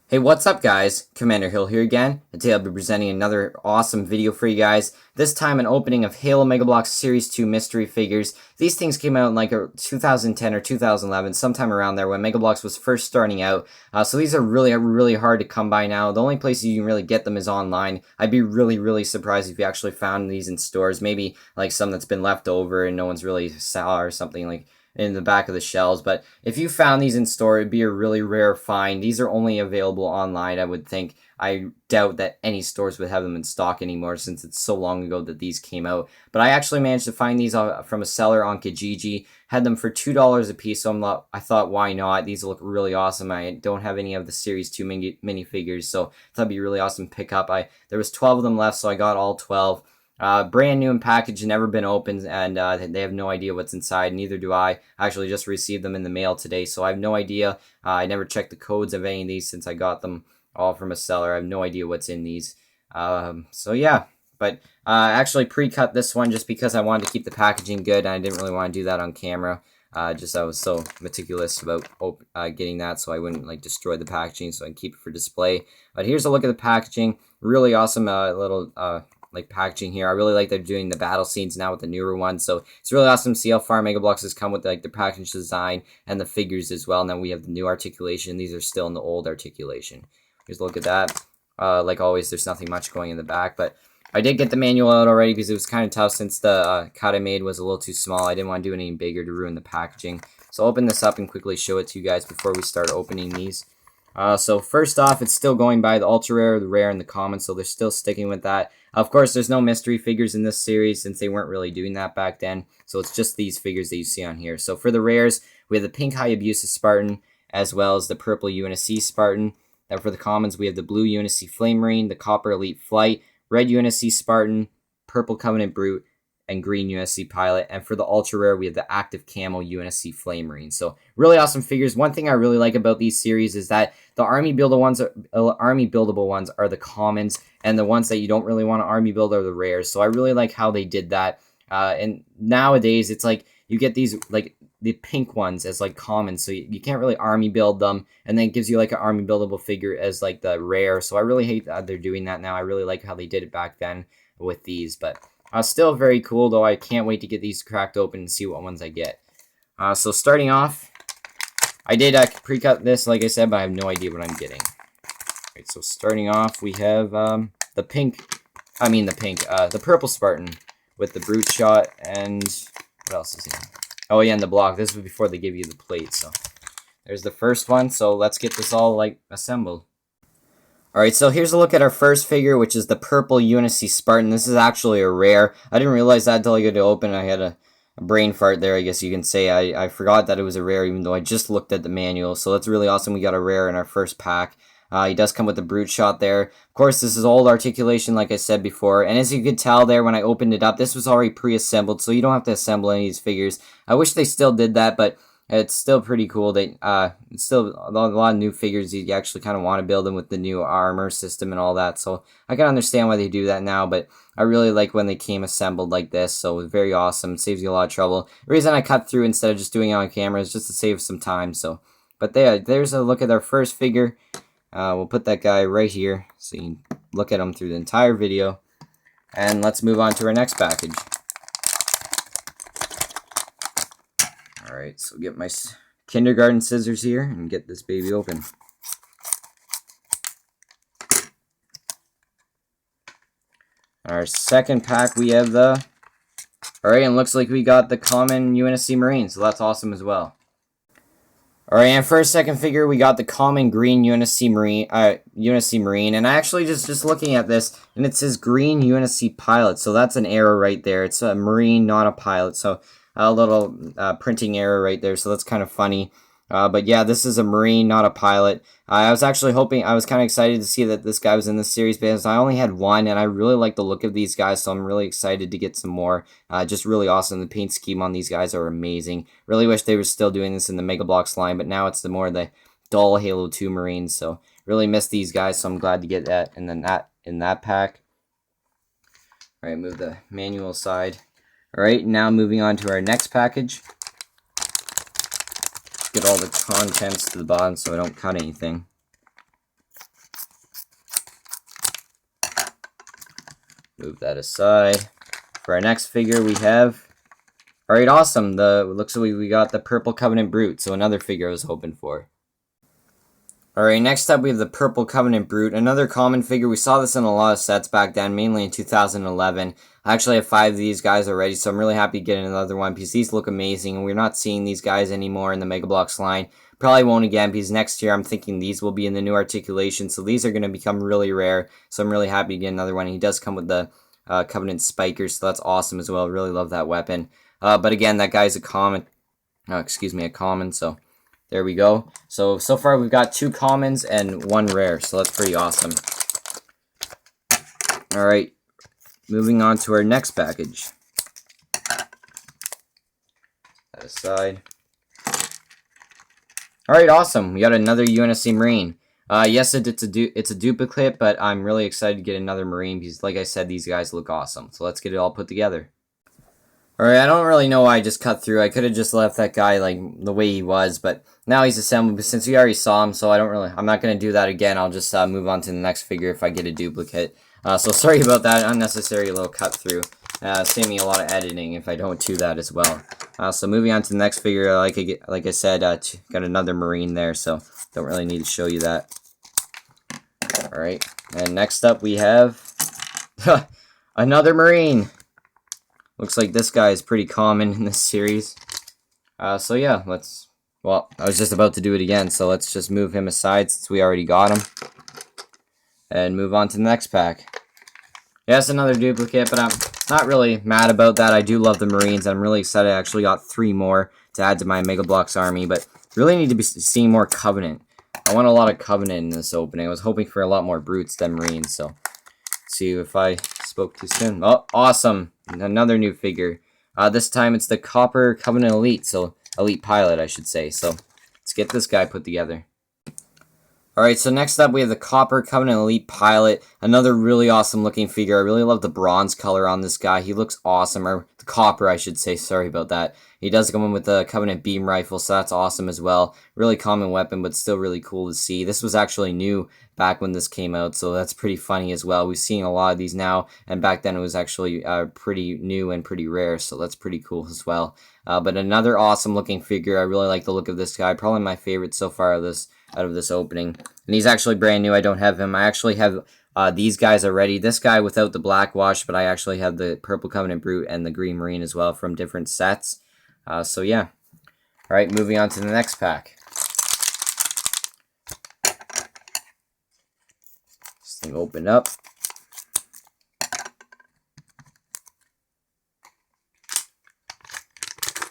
Hey, what's up guys? Commander Hill here again, and today I'll be presenting another awesome video for you guys. This time an opening of Halo Mega Bloks Series 2 mystery figures. These things came out in like 2010 or 2011, sometime around there when Mega Bloks was first starting out. So these are really hard to come by now. The only place you can really get them is online. I'd be really surprised if you actually found these in stores. Maybe like some that's been left over and no one's really saw or something like in the back of the shelves. But if you found these in store, it'd be a really rare find. These are only available online, I would think. I doubt that any stores would have them in stock anymore since it's so long ago that these came out. But I actually managed to find these from a seller on Kijiji. Had them for $2 a piece, so I thought, why not? These look really awesome. I don't have any of the Series 2 minifigures, so I thought it'd be a really awesome pickup. There was 12 of them left, so I got all 12. Brand new in package, never been opened, and they have no idea what's inside. Neither do I. I actually just received them in the mail today, so I have no idea. I never checked the codes of any of these since I got them all from a seller. I have no idea what's in these. So yeah, but I actually pre-cut this one just because I wanted to keep the packaging good, and I didn't really want to do that on camera. I was so meticulous about getting that so I wouldn't like destroy the packaging, so I can keep it for display. But here's a look at the packaging. Really awesome little like packaging here. I really like they're doing the battle scenes now with the newer ones, so it's really awesome to see how far Mega Bloks has come with like the package design and the figures as well. Now we have the new articulation. These are still in the old articulation. Here's a look at that. Like always, there's nothing much going in the back, but I did get the manual out already because it was kind of tough since the cut I made was a little too small. I didn't want to do it any bigger to ruin the packaging. So I'll open this up and quickly show it to you guys before we start opening these. So first off, it's still going by the ultra rare, the rare, and the common, so they're still sticking with that. Of course, there's no mystery figures in this series since they weren't really doing that back then, so it's just these figures that you see on here. So for the rares, we have the pink Hayabusa Spartan, as well as the purple Unsc Spartan. Then for the commons, we have the blue Unsc Flame Marine, the copper Elite Flight, red Unsc Spartan, purple Covenant Brute, and green Unsc Pilot. And for the ultra rare, we have the active camo Unsc Flame Marine. So really awesome figures. One thing I really like about these series is that the army buildable ones are the commons, and the ones that you don't really want to army build are the rares. So I really like how they did that. And nowadays it's like you get these like the pink ones as like common, so you can't really army build them, and then it gives you like an army buildable figure as like the rare. So I really hate that they're doing that now. I really like how they did it back then with these, but still very cool, though. I can't wait to get these cracked open and see what ones I get. So starting off, I did pre-cut this, like I said, but I have no idea what I'm getting. Alright, so starting off, we have the purple Spartan with the brute shot, and what else is here? Oh yeah, and the block. This was before they give you the plate, so there's the first one. So let's get this all like assembled. Alright, so here's a look at our first figure, which is the purple Unsc Spartan. This is actually a rare. I didn't realize that until I got to open. I had a brain fart there, I guess you can say. I forgot that it was a rare, even though I just looked at the manual. So that's really awesome. We got a rare in our first pack. He does come with the brute shot there. Of course, this is old articulation, like I said before. And as you could tell there when I opened it up, this was already pre-assembled, so you don't have to assemble any of these figures. I wish they still did that, but it's still pretty cool. It's still a lot of new figures. You actually kind of want to build them with the new armor system and all that. So I can understand why they do that now, but I really like when they came assembled like this. So it's very awesome. It saves you a lot of trouble. The reason I cut through instead of just doing it on camera is just to save some time. So, but there's a look at our first figure. We'll put that guy right here so you can look at him through the entire video. And let's move on to our next package. Alright, so get my kindergarten scissors here and get this baby open. Our second pack, we have the... Alright, and looks like we got the common Unsc Marine, so that's awesome as well. Alright, and for our second figure, we got the common green Unsc Marine, and I actually just looking at this, and it says green Unsc Pilot, so that's an error right there. It's a Marine, not a pilot, so a little printing error right there, so that's kind of funny. But yeah, this is a Marine, not a pilot. I was actually hoping, I was kind of excited to see that this guy was in this series because I only had one, and I really like the look of these guys, so I'm really excited to get some more. Just really awesome. The paint scheme on these guys are amazing. Really wish they were still doing this in the Mega Bloks line, but now it's the dull Halo 2 Marines, so really miss these guys, so I'm glad to get that in that pack. Alright, move the manual aside. Alright, now moving on to our next package. Get all the contents to the bottom so I don't cut anything. Move that aside. For our next figure, we have... Alright, awesome. Looks like we got the Purple Covenant Brute, so another figure I was hoping for. Alright, next up we have the Purple Covenant Brute, another common figure. We saw this in a lot of sets back then, mainly in 2011. I actually have 5 of these guys already, so I'm really happy getting another one because these look amazing, and we're not seeing these guys anymore in the Mega Bloks line. Probably won't again because next year I'm thinking these will be in the new articulation, so these are going to become really rare, so I'm really happy to get another one. He does come with the Covenant Spikers, so that's awesome as well. Really love that weapon. But again, that guy's a common, so... There we go. So far we've got 2 commons and 1 rare, so that's pretty awesome. Alright, moving on to our next package. That aside. Alright, awesome. We got another Unsc Marine. Yes, it's a duplicate, but I'm really excited to get another Marine because, like I said, these guys look awesome. So let's get it all put together. Alright, I don't really know why I just cut through. I could have just left that guy like the way he was, but now he's assembled. But since we already saw him, so I'm not going to do that again. I'll just move on to the next figure if I get a duplicate. So sorry about that unnecessary little cut through. Save me a lot of editing if I don't do that as well. So moving on to the next figure, like I said, got another Marine there, so don't really need to show you that. Alright, and next up we have another Marine. Looks like this guy is pretty common in this series. So yeah, well, I was just about to do it again, so let's just move him aside since we already got him. And move on to the next pack. Yes, another duplicate, but I'm not really mad about that. I do love the Marines, and I'm really excited I actually got 3 more to add to my Mega Bloks army, but really need to be seeing more Covenant. I want a lot of Covenant in this opening. I was hoping for a lot more Brutes than Marines, so let's see if I spoke too soon. Oh, awesome. Another new figure. This time it's the Copper Covenant Elite, so Elite Pilot, I should say. So let's get this guy put together. Alright, so next up we have the Copper Covenant Elite Pilot. Another really awesome looking figure. I really love the bronze color on this guy. He looks awesome. Or the copper, I should say. Sorry about that. He does come in with the Covenant Beam Rifle, so that's awesome as well. Really common weapon, but still really cool to see. This was actually new back when this came out, so that's pretty funny as well. We've seen a lot of these now, and back then it was actually pretty new and pretty rare, so that's pretty cool as well. But another awesome looking figure. I really like the look of this guy. Probably my favorite so far out of this opening. And he's actually brand new. I don't have him. I actually have these guys already. This guy without the black wash, but I actually have the Purple Covenant Brute and the Green Marine as well from different sets. So yeah. Alright, moving on to the next pack. This thing opened up.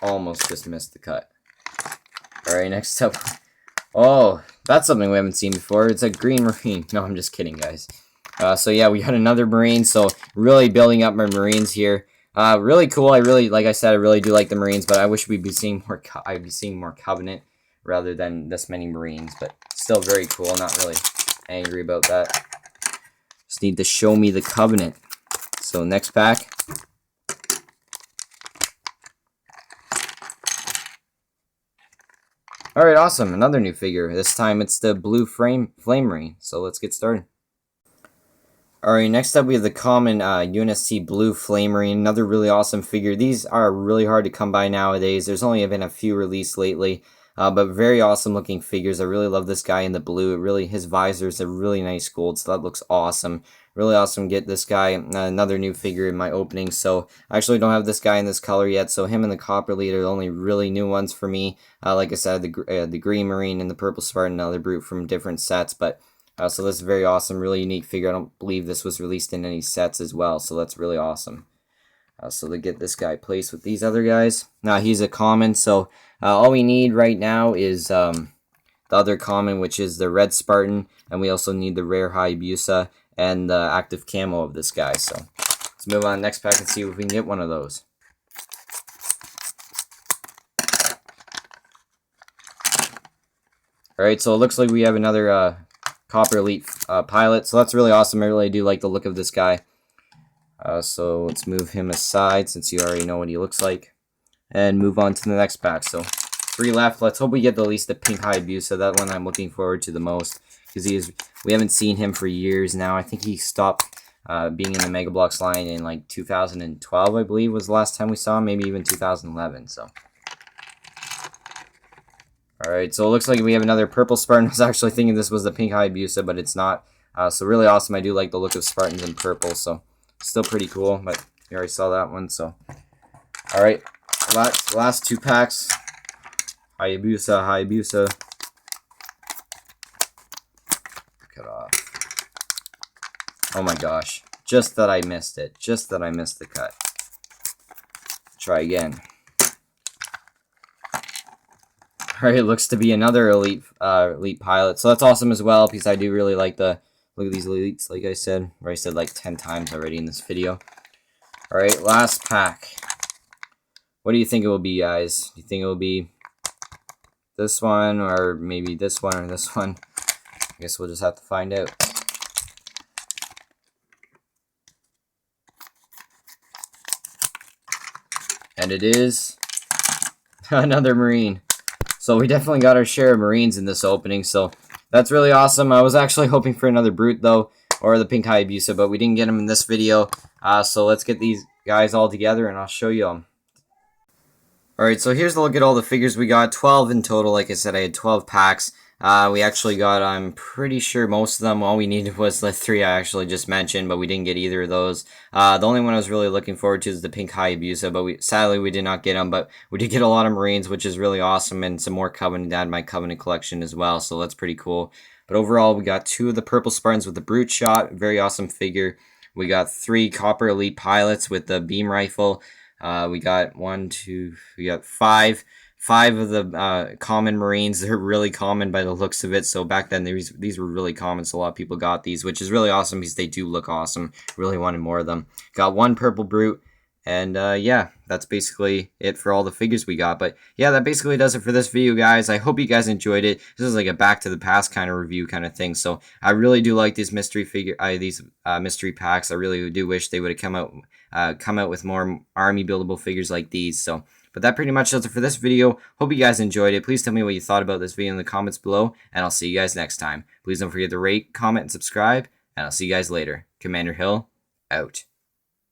Almost just missed the cut. Alright, next up. Oh, that's something we haven't seen before. It's a Green Marine. No, I'm just kidding, guys. So yeah, we got another Marine. So really building up my Marines here. Really cool. Like I said, I really do like the Marines, but I wish we'd be seeing more. I'd be seeing more Covenant rather than this many Marines. But still very cool. Not really angry about that. Just need to show me the Covenant. So next pack. Alright, awesome. Another new figure. This time it's the Blue Flame Marine. So let's get started. Alright, next up we have the common Unsc Blue Flame Marine. Another really awesome figure. These are really hard to come by nowadays. There's only been a few released lately. But very awesome looking figures. I really love this guy in the blue. His visor is a really nice gold, so that looks awesome. Really awesome. Get this guy, another new figure in my opening. So I actually don't have this guy in this color yet. So him and the Copper Lead are the only really new ones for me. Like I said, the Green Marine and the Purple Spartan, another Brute from different sets. But so this is very awesome, really unique figure. I don't believe this was released in any sets as well. So that's really awesome. So to get this guy placed with these other guys. Now he's a common, so all we need right now is the other common, which is the Red Spartan, and we also need the rare Hayabusa and the active camo of this guy. So let's move on to the next pack and see if we can get one of those. Alright, so it looks like we have another Copper Elite Pilot, so that's really awesome. I really do like the look of this guy. So let's move him aside since you already know what he looks like. And move on to the next pack. So 3 left. Let's hope we get at least the pink Hayabusa. That one I'm looking forward to the most. Because we haven't seen him for years now. I think he stopped being in the Mega Bloks line in like 2012, I believe, was the last time we saw him, maybe even 2011. So, alright, so it looks like we have another purple Spartan. I was actually thinking this was the pink Hayabusa, but it's not. So really awesome. I do like the look of Spartans in purple, so still pretty cool, but you already saw that one. So, alright, last 2 packs. Hayabusa. Cut off. Oh my gosh. Just that I missed it. Just that I missed the cut. Try again. Alright, it looks to be another elite pilot. So that's awesome as well, because I do really like the look at these elites, like I said. Or I said like 10 times already in this video. Alright, last pack. What do you think it will be, guys? Do you think it will be this one, or maybe this one, or this one? I guess we'll just have to find out. And it is another Marine. So we definitely got our share of Marines in this opening, so that's really awesome. I was actually hoping for another Brute, though, or the pink Hayabusa, but we didn't get them in this video. So let's get these guys all together, and I'll show you them. Alright, so here's a look at all the figures we got. 12 in total. Like I said, I had 12 packs. We actually got, I'm pretty sure, most of them. All we needed was the 3 I actually just mentioned, but we didn't get either of those. The only one I was really looking forward to is the pink Hayabusa, but sadly we did not get them. But we did get a lot of Marines, which is really awesome, and some more Covenant to add my Covenant collection as well, so that's pretty cool. But overall, we got 2 of the purple Spartans with the Brute Shot. Very awesome figure. We got 3 Copper Elite Pilots with the Beam Rifle. We got 5 of the common Marines. They're really common by the looks of it. So back then, these were really common, so a lot of people got these, which is really awesome because they do look awesome. Really wanted more of them. Got 1 purple Brute, and yeah, that's basically it for all the figures we got. But yeah, that basically does it for this video, guys. I hope you guys enjoyed it. This is like a back to the past kind of review kind of thing. So I really do like these mystery mystery packs. I really do wish they would have come out with more army buildable figures like these. So, but that pretty much does it for this video. Hope you guys enjoyed it. Please tell me what you thought about this video in the comments below, and I'll see you guys next time. Please don't forget to rate, comment, and subscribe, and I'll see you guys later. Commander Hill, out.